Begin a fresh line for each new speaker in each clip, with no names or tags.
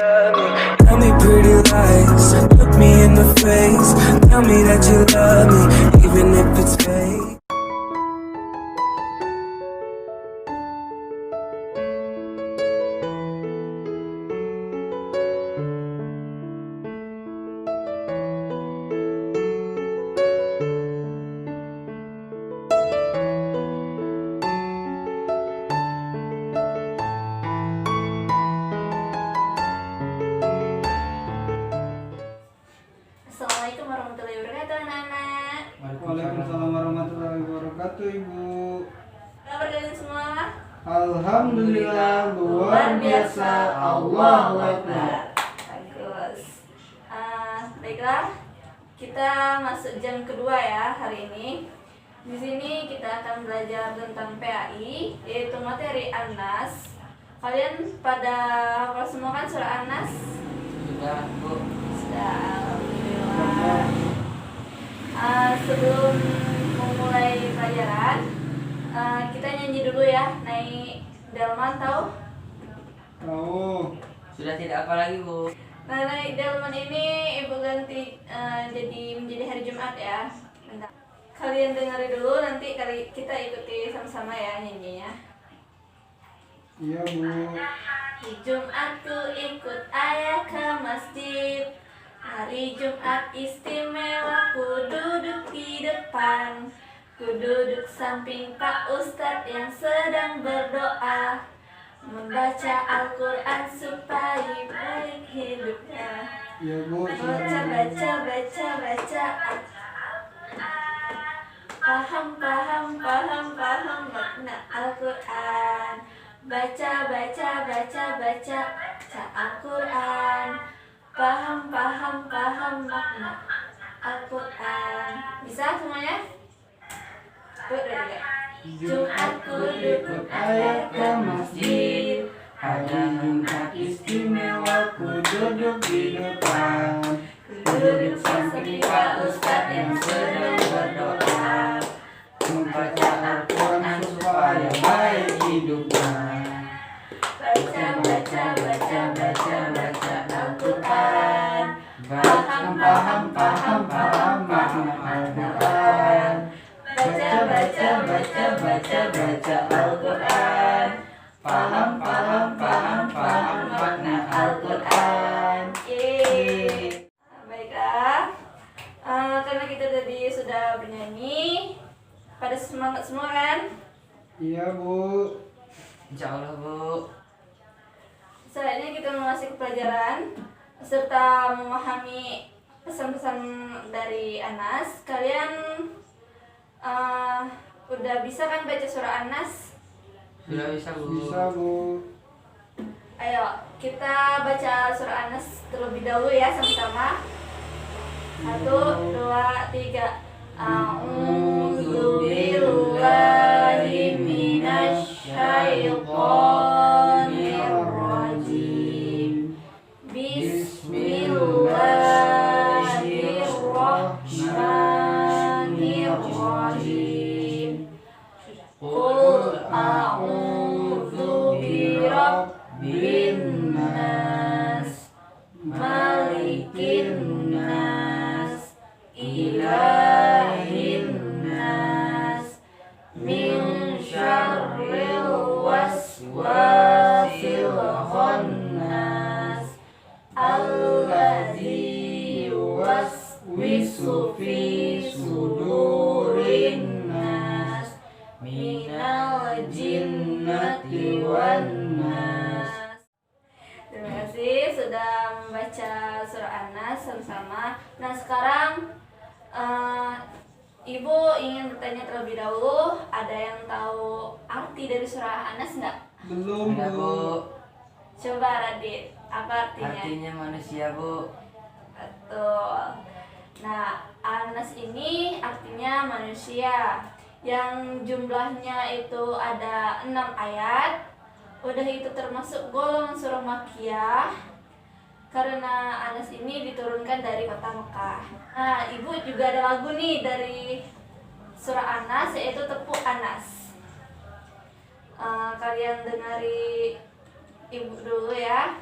love me. Tell me pretty lies, look me in the face. Tell me that you love me, even if it's fake.
Assalamualaikum warahmatullahi wabarakatuh, anak-anak.
Waalaikumsalam warahmatullahi wabarakatuh, Ibu.
Kabar kalian semua?
Alhamdulillah, luar biasa. Allahu Akbar.
Bagus. Baiklah, kita masuk jam kedua ya hari ini. Di sini kita akan belajar tentang PAI, yaitu materi An-Nas. Kalian pada hafal semua kan surah An-Nas?
Sudah, Bu.
Sudah, alhamdulillah. Sebelum memulai pelajaran, kita nyanyi dulu ya. Naik delman tahu?
Tahu.
Sudah tidak apa lagi, Bu.
Nah, naik delman ini ibu ganti menjadi hari Jumat ya. Bentar. Kalian dengerin dulu, nanti kita ikuti sama-sama ya nyanyinya.
Iya, Bu.
Di Jumat ku ikut ayah ke masjid. Hari Jumat istimewa, ku duduk di depan. Ku duduk samping Pak Ustadz yang sedang berdoa, membaca Al-Quran supaya baik hidupnya.
Iya, Bu.
Baca, baca, baca, baca. Paham, paham, paham, paham makna Al-Quran. Baca, baca, baca, baca, baca Al-Quran. Paham, paham, paham makna Al-Quran. Bisa semuanya? Jumat ku ikut ayah ke masjid.
Hari Jumat istimewa, ku duduk di depan.
Ku duduk samping Pak Ustadz yang sedang berdoa,
Membaca Al-Quran supaya baik hidupnya.
baca, baca, baca, baca, baca Al-Quran.
Paham, paham, paham, paham makna Al-Quran.
Baca, baca, baca, baca, baca Al-Quran.
Paham, paham, paham, paham makna
Al-Quran. Yeay. Baiklah, karena kita tadi sudah bernyanyi, pada semangat semua kan?
Iya, Bu.
Insya Allah, Bu.
Selanjutnya kita memasuki pelajaran serta memahami pesan-pesan dari Anas. Kalian udah bisa kan baca surah Anas?
Sudah bisa, Bu.
Bisa, Bu.
Ayo kita baca surah Anas terlebih dahulu ya sama-sama. 1, 2, 3. A'udzu billahi minasy syaithanir rajim. Bismillahirrahmanirrahim. Qul a'udzu birabbin nas, malikin nas, ilahin nas, min syarril waswasil khannas, allazi yuwaswisu fi sudurin nas, minal jinnati wan nas. Terima kasih sudah membaca surah An-Nas sama-sama. Nah, sekarang Ibu ingin bertanya terlebih dahulu, ada yang tahu arti dari surah An-Nas enggak?
Belum,
Ada, Bu.
Bu.
Coba Radit, apa artinya?
Artinya manusia, Bu.
Betul. Nah, An-Nas ini artinya manusia, yang jumlahnya itu ada 6 ayat. Udah itu termasuk golongan surah Makkiyah, karena Anas ini diturunkan dari kota Mekah. Nah, Ibu juga ada lagu nih dari surah Anas, yaitu Tepuk Anas. Kalian dengari Ibu dulu ya.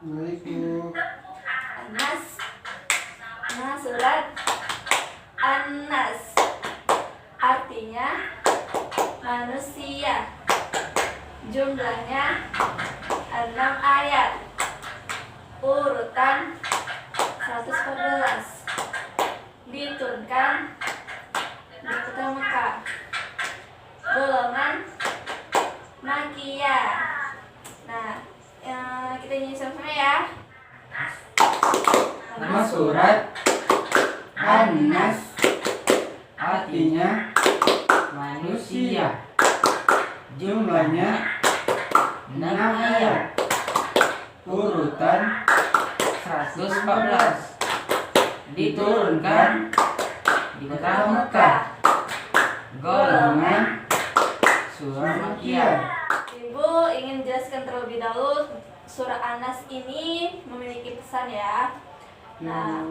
Baik Bu.
Anas. Nah, surat An-Nas artinya manusia. Jumlahnya 6 ayat. Urutan 114. Diturunkan di kota Mekah. Golongan Makiyah. Nah, kita nyanyi sama-sama ya.
Nama surat An-Nas artinya manusia. Jumlahnya 6 ayat. Urutan
114. Diturunkan di kota Mekah. Golongan
Surah Makkiyah.
Ibu ingin jelaskan terlebih dahulu surah An-Nas ini memiliki pesan ya. Nah,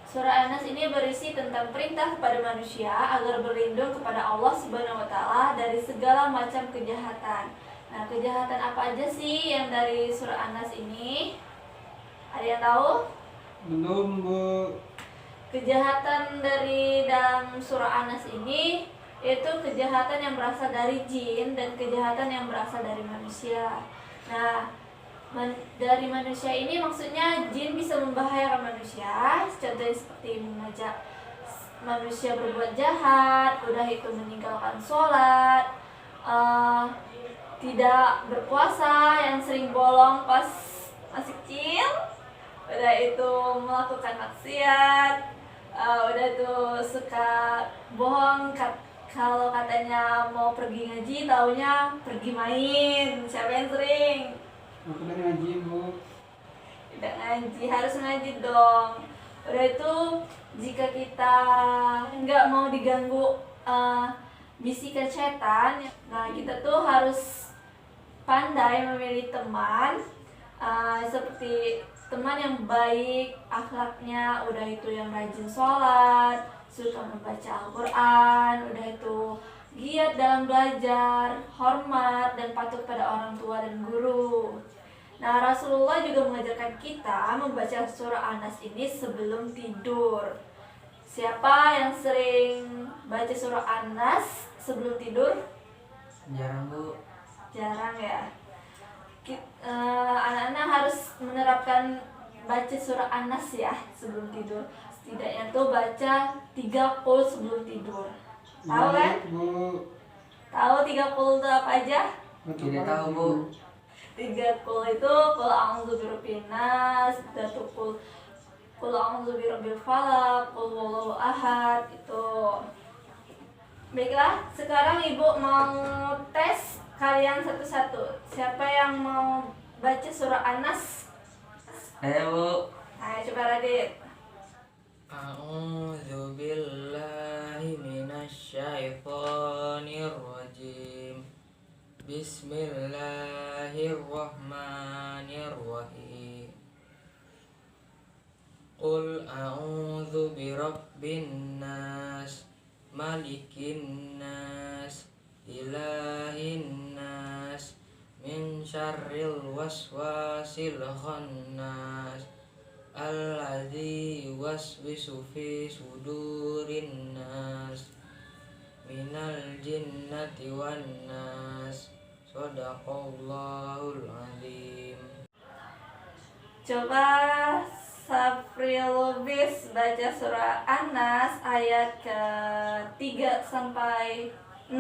surah An-Nas ini berisi tentang perintah kepada manusia agar berlindung kepada Allah Subhanahu wa taala dari segala macam kejahatan. Nah, kejahatan apa aja sih yang dari surah An-Nas ini? Ada yang tahu?
Belum Bu.
Kejahatan dari dalam surah An-Nas ini yaitu kejahatan yang berasal dari jin dan kejahatan yang berasal dari manusia. Nah, dari manusia ini maksudnya jin bisa membahayakan manusia, contohnya seperti mengajak manusia berbuat jahat, udah itu meninggalkan sholat, tidak berpuasa, yang sering bolong pas masih kecil, udah itu melakukan maksiat, udah itu suka bohong kalau katanya mau pergi ngaji, taunya pergi main. Siapa yang sering?
Aku udah ngaji Bu.
Tidak ngaji, harus ngaji dong. Udah itu jika kita nggak mau diganggu bisikan setan, nah kita tuh harus pandai memilih teman, seperti teman yang baik akhlaknya, udah itu yang rajin sholat, suka membaca Al-Quran, udah itu giat dalam belajar, hormat dan patuh pada orang tua dan guru. Nah, Rasulullah juga mengajarkan kita membaca surah An-Nas ini sebelum tidur. Siapa yang sering baca surah An-Nas sebelum tidur?
jarang Bu.
Jarang ya. Anak-anak harus menerapkan baca surah An-Nas ya sebelum tidur. Setidaknya tuh baca 3 qul sebelum tidur. Tahu kan?
Baik Bu.
Tahu 3 qul itu apa aja?
Tidak tahu Bu.
3 qul itu qul a'udzu birabbin nas, 1 qul a'udzu birabbil falaq, qul huwallahu ahad itu. Baiklah, sekarang Ibu mau tes kalian satu-satu. Siapa yang mau baca surah An-Nas?
Ayo Bu.
Ayo coba Radit.
A'udzu billahi minasyaitonir rajim. Bismillahirrahmanirrahim. Qul a'udzu birabbin nas, malikin nas, ilahin nas, min syarril waswasil khannas, alladzi yuwaswisu fi sudurin nas, minal jinnati wan nas. Shadaqallahul azim.
Coba Safri Lubis baca surah An-Nas ayat ke-3 sampai 6.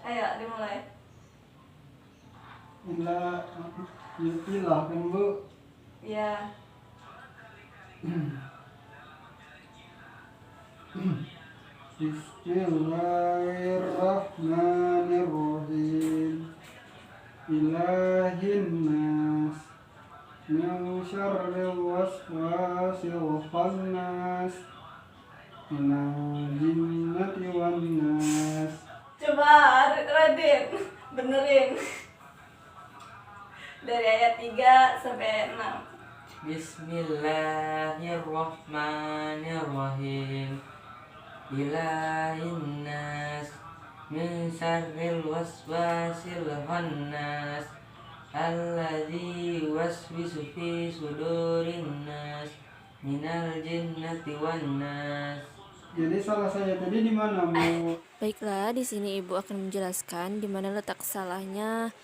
Ayo dimulai.
Ilah kan Bu.
Ya.
Bismillahirrahmanirrahim. Ilahin nas, min syarril waswasil khannas, minal jinnati wan nas.
Coba Radit benerin. Dari ayat 3 sampai 6.
Bismillahirrahmanirrahim. Ilahin nas, min syarril waswasil khannas alladzi yuwaswisu fi sudurin nas minal jinnati wan nas.
Jadi salah saya tadi di mana mau?
Baiklah, di sini Ibu akan menjelaskan di mana letak salahnya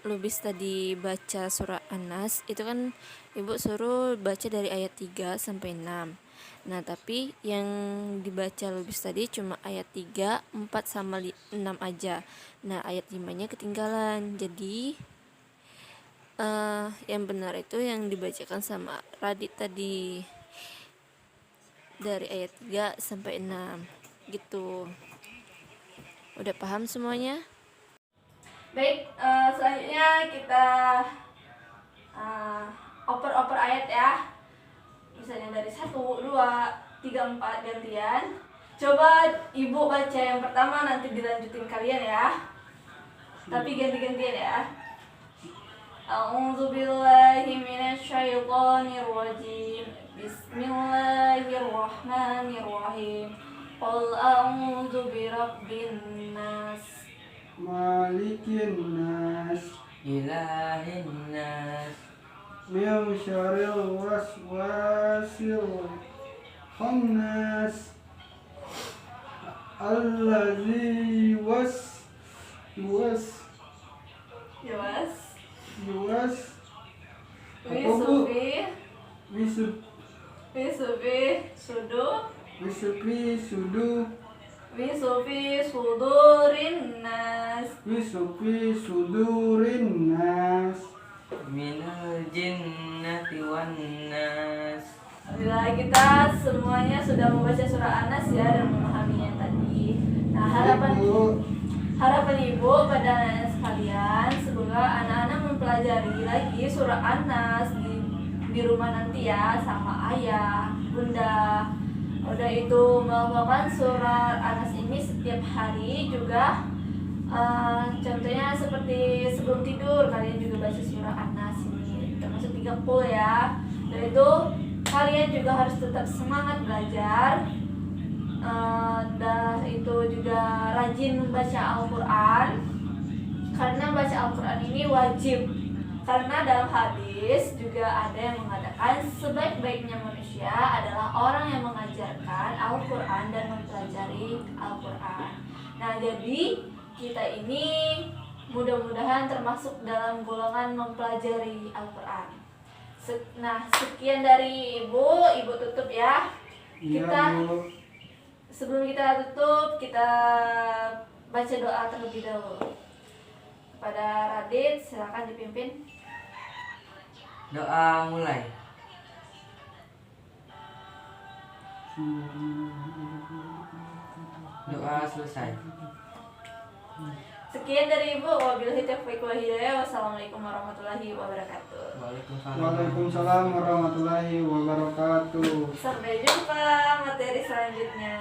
Lubis tadi baca surah An-Nas. Itu kan Ibu suruh baca dari ayat 3 sampai 6. Nah, tapi yang dibaca Lubis tadi cuma ayat 3, 4 sama 6 aja. Nah, ayat 5-nya ketinggalan. Jadi yang benar itu yang dibacakan sama Radit tadi dari ayat 3 sampai 6 gitu. Udah paham semuanya? Baik, selanjutnya kita oper-oper ayat ya. Misalnya dari 1, 2, 3, 4 gantian. Coba Ibu baca yang pertama, nanti dilanjutin kalian ya. Tapi ganti-gantian ya. A'udzu billahi minasyaitonir rajim. Bismillahirrahmanirrahim. Qul a'udzu birabbin nas.
Malikin nas,
Ilahin nas,
min syarril waswasil khannas alladzi yuwas
Jelas.
apa bu?
Wisufi sudurin nas.
Wisufi sudurin nas.
minal jinnati wan nas.
Alhamdulillah, kita semuanya sudah membaca surah An-Nas ya dan memahaminya tadi. Nah, harapan Ibu pada anak-anak sekalian, semoga anak-anak mempelajari lagi surah An-Nas di rumah nanti ya, sama ayah, bunda. Udah itu melakukan surah An-Nas ini setiap hari juga. Contohnya seperti sebelum tidur kalian juga baca surah An-Nas ini, termasuk 30 ya. Dan itu kalian juga harus tetap semangat belajar. Dan itu juga rajin membaca Al-Quran, karena baca Al-Quran ini wajib. Karena dalam hadis juga ada yang mengatakan sebaik-baiknya manusia adalah orang yang mengajarkan Al-Quran dan mempelajari Al-Quran. Nah, jadi kita ini mudah-mudahan termasuk dalam golongan mempelajari Al-Quran. Nah, sekian dari Ibu tutup ya. Kita sebelum kita tutup, kita baca doa terlebih dahulu. Kepada Radit, silakan dipimpin.
Doa mulai. Doa selesai.
Sekian dari Ibu. Wabillahi taufiq wal hidayah. Wassalamualaikum warahmatullahi wabarakatuh.
Waalaikumsalam warahmatullahi wabarakatuh.
Sampai jumpa materi selanjutnya.